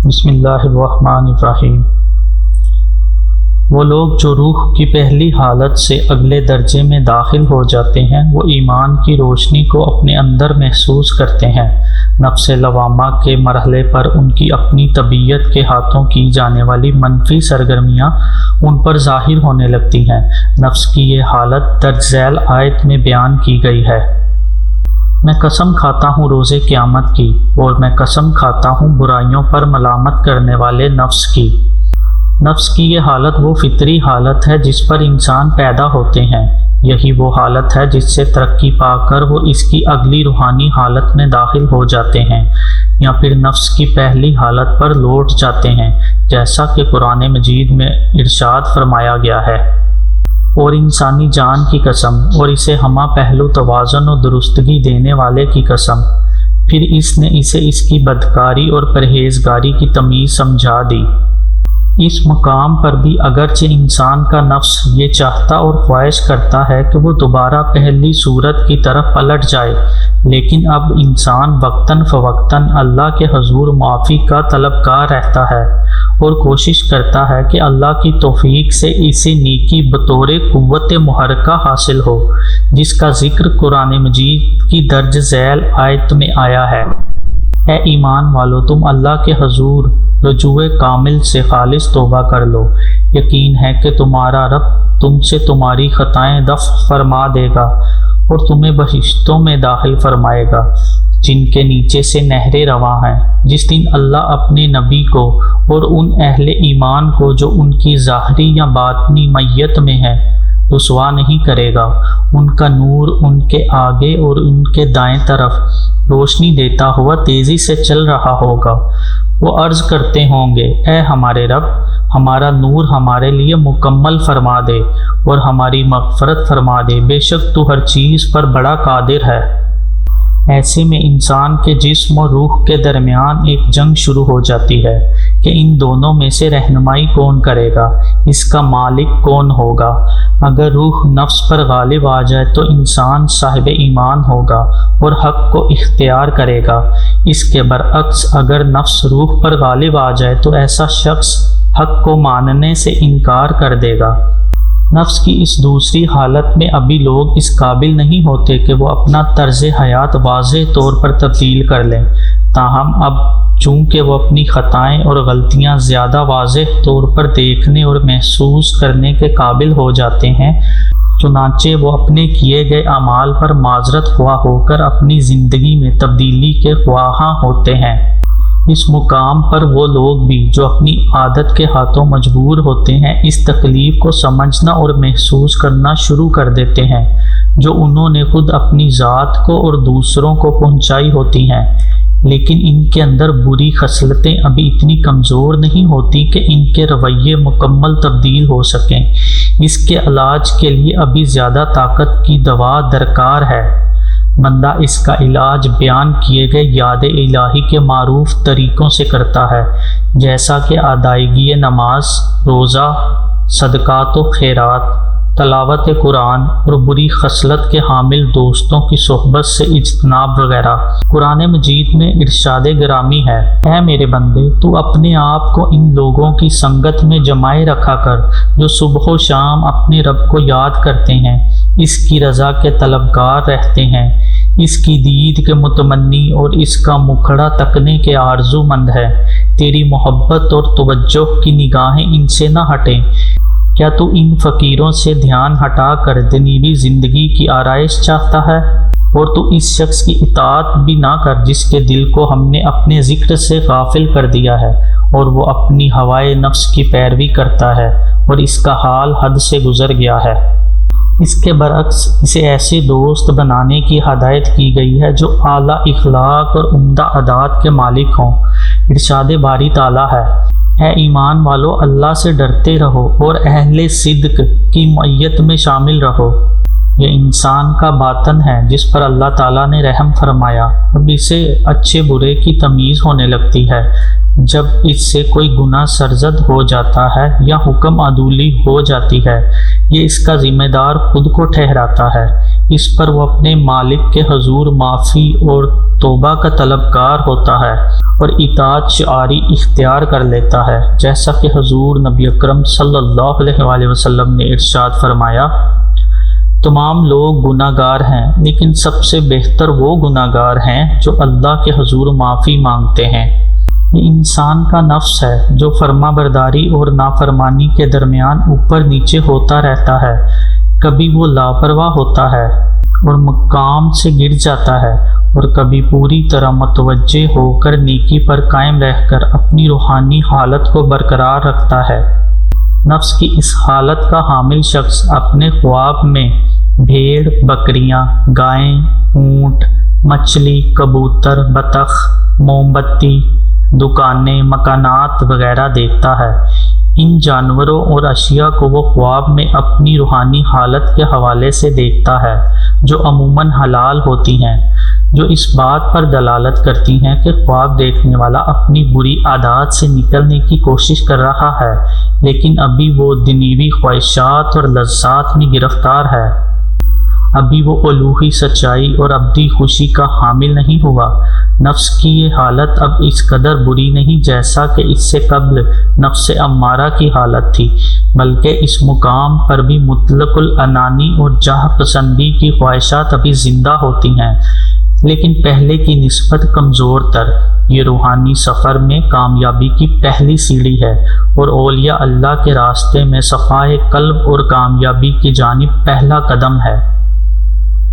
بسم اللہ الرحمن الرحیم۔ وہ لوگ جو روح کی پہلی حالت سے اگلے درجے میں داخل ہو جاتے ہیں وہ ایمان کی روشنی کو اپنے اندر محسوس کرتے ہیں۔ نفس لوامہ کے مرحلے پر ان کی اپنی طبیعت کے ہاتھوں کی جانے والی منفی سرگرمیاں ان پر ظاہر ہونے لگتی ہیں۔ نفس کی یہ حالت درج ذیل آیت میں بیان کی گئی ہے۔ میں قسم کھاتا ہوں روز قیامت کی، اور میں قسم کھاتا ہوں برائیوں پر ملامت کرنے والے نفس کی۔ نفس کی یہ حالت وہ فطری حالت ہے جس پر انسان پیدا ہوتے ہیں۔ یہی وہ حالت ہے جس سے ترقی پا کر وہ اس کی اگلی روحانی حالت میں داخل ہو جاتے ہیں، یا پھر نفس کی پہلی حالت پر لوٹ جاتے ہیں، جیسا کہ قرآن مجید میں ارشاد فرمایا گیا ہے۔ اور انسانی جان کی قسم، اور اسے ہمہ پہلو توازن و درستگی دینے والے کی قسم، پھر اس نے اسے اس کی بدکاری اور پرہیزگاری کی تمیز سمجھا دی۔ اس مقام پر بھی اگرچہ انسان کا نفس یہ چاہتا اور خواہش کرتا ہے کہ وہ دوبارہ پہلی صورت کی طرف پلٹ جائے، لیکن اب انسان وقتاً فوقتاً اللہ کے حضور معافی کا طلبگار رہتا ہے اور کوشش کرتا ہے کہ اللہ کی توفیق سے اسے نیکی بطور قوت محرکہ حاصل ہو، جس کا ذکر قرآن مجید کی درج ذیل آیت میں آیا ہے۔ اے ایمان والو، تم اللہ کے حضور رجوع کامل سے خالص توبہ کر لو، یقین ہے کہ تمہارا رب تم سے تمہاری خطائیں دفع فرما دے گا اور تمہیں بہشتوں میں داخل فرمائے گا جن کے نیچے سے نہریں رواں ہیں۔ جس دن اللہ اپنے نبی کو اور ان اہل ایمان کو جو ان کی ظاہری یا باطنی میت میں ہے رسوا نہیں کرے گا، ان کا نور ان کے آگے اور ان کے دائیں طرف روشنی دیتا ہوا تیزی سے چل رہا ہوگا۔ وہ عرض کرتے ہوں گے، اے ہمارے رب، ہمارا نور ہمارے لیے مکمل فرما دے اور ہماری مغفرت فرما دے، بے شک تو ہر چیز پر بڑا قادر ہے۔ ایسے میں انسان کے جسم اور روح کے درمیان ایک جنگ شروع ہو جاتی ہے کہ ان دونوں میں سے رہنمائی کون کرے گا، اس کا مالک کون ہوگا۔ اگر روح نفس پر غالب آ جائے تو انسان صاحب ایمان ہوگا اور حق کو اختیار کرے گا۔ اس کے برعکس اگر نفس روح پر غالب آ جائے تو ایسا شخص حق کو ماننے سے انکار کر دے گا۔ نفس کی اس دوسری حالت میں ابھی لوگ اس قابل نہیں ہوتے کہ وہ اپنا طرز حیات واضح طور پر تبدیل کر لیں، تاہم اب چونکہ وہ اپنی خطائیں اور غلطیاں زیادہ واضح طور پر دیکھنے اور محسوس کرنے کے قابل ہو جاتے ہیں، چنانچہ وہ اپنے کیے گئے اعمال پر معذرت خواہ ہو کر اپنی زندگی میں تبدیلی کے خواہاں ہوتے ہیں۔ اس مقام پر وہ لوگ بھی جو اپنی عادت کے ہاتھوں مجبور ہوتے ہیں اس تکلیف کو سمجھنا اور محسوس کرنا شروع کر دیتے ہیں جو انہوں نے خود اپنی ذات کو اور دوسروں کو پہنچائی ہوتی ہیں، لیکن ان کے اندر بری خصلتیں ابھی اتنی کمزور نہیں ہوتی کہ ان کے رویے مکمل تبدیل ہو سکیں۔ اس کے علاج کے لیے ابھی زیادہ طاقت کی دوا درکار ہے۔ بندہ اس کا علاج بیان کیے گئے یاد الہی کے معروف طریقوں سے کرتا ہے، جیسا کہ ادائیگی نماز، روزہ، صدقات و خیرات، تلاوت قرآن اور بری خصلت کے حامل دوستوں کی صحبت سے اجتناب وغیرہ۔ قرآن مجید میں ارشاد گرامی ہے، اے میرے بندے، تو اپنے آپ کو ان لوگوں کی سنگت میں جمائے رکھا کر جو صبح و شام اپنے رب کو یاد کرتے ہیں، اس کی رضا کے طلبگار رہتے ہیں، اس کی دید کے متمنی اور اس کا مکھڑا تکنے کے آرزو مند ہے۔ تیری محبت اور توجہ کی نگاہیں ان سے نہ ہٹیں۔ کیا تو ان فقیروں سے دھیان ہٹا کر دنیوی زندگی کی آرائش چاہتا ہے؟ اور تو اس شخص کی اطاعت بھی نہ کر جس کے دل کو ہم نے اپنے ذکر سے غافل کر دیا ہے اور وہ اپنی ہوائے نفس کی پیروی کرتا ہے اور اس کا حال حد سے گزر گیا ہے۔ اس کے برعکس اسے ایسے دوست بنانے کی ہدایت کی گئی ہے جو اعلیٰ اخلاق اور عمدہ عادات کے مالک ہوں۔ ارشاد باری تعالیٰ ہے، اے ایمان والو، اللہ سے ڈرتے رہو اور اہل صدق کی معیت میں شامل رہو۔ یہ انسان کا باطن ہے جس پر اللہ تعالیٰ نے رحم فرمایا، اب اسے اچھے برے کی تمیز ہونے لگتی ہے۔ جب اس سے کوئی گناہ سرزد ہو جاتا ہے یا حکم عدولی ہو جاتی ہے، یہ اس کا ذمہ دار خود کو ٹھہراتا ہے۔ اس پر وہ اپنے مالک کے حضور معافی اور توبہ کا طلبگار ہوتا ہے اور اطاعت شعاری اختیار کر لیتا ہے، جیسا کہ حضور نبی اکرم صلی اللہ علیہ وآلہ وسلم نے ارشاد فرمایا، تمام لوگ گناہ گار ہیں، لیکن سب سے بہتر وہ گناہ گار ہیں جو اللہ کے حضور معافی مانگتے ہیں۔ یہ انسان کا نفس ہے جو فرما برداری اور نافرمانی کے درمیان اوپر نیچے ہوتا رہتا ہے۔ کبھی وہ لاپرواہ ہوتا ہے اور مقام سے گر جاتا ہے، اور کبھی پوری طرح متوجہ ہو کر نیکی پر قائم رہ کر اپنی روحانی حالت کو برقرار رکھتا ہے۔ نفس کی اس حالت کا حامل شخص اپنے خواب میں بھیڑ، بکریاں، گائیں، اونٹ، مچھلی، کبوتر، بطخ، موم بتی، دکانیں، مکانات وغیرہ دیکھتا ہے۔ ان جانوروں اور اشیاء کو وہ خواب میں اپنی روحانی حالت کے حوالے سے دیکھتا ہے، جو عموماً حلال ہوتی ہیں، جو اس بات پر دلالت کرتی ہیں کہ خواب دیکھنے والا اپنی بری عادات سے نکلنے کی کوشش کر رہا ہے، لیکن ابھی وہ دنیوی خواہشات اور لذات میں گرفتار ہے۔ ابھی وہ الوہی سچائی اور ابدی خوشی کا حامل نہیں ہوا۔ نفس کی یہ حالت اب اس قدر بری نہیں جیسا کہ اس سے قبل نفس امارہ کی حالت تھی، بلکہ اس مقام پر بھی مطلق العنانی اور جاہ پسندی کی خواہشات ابھی زندہ ہوتی ہیں، لیکن پہلے کی نسبت کمزور تر۔ یہ روحانی سفر میں کامیابی کی پہلی سیڑھی ہے، اور اولیاء اللہ کے راستے میں صفائے قلب اور کامیابی کی جانب پہلا قدم ہے۔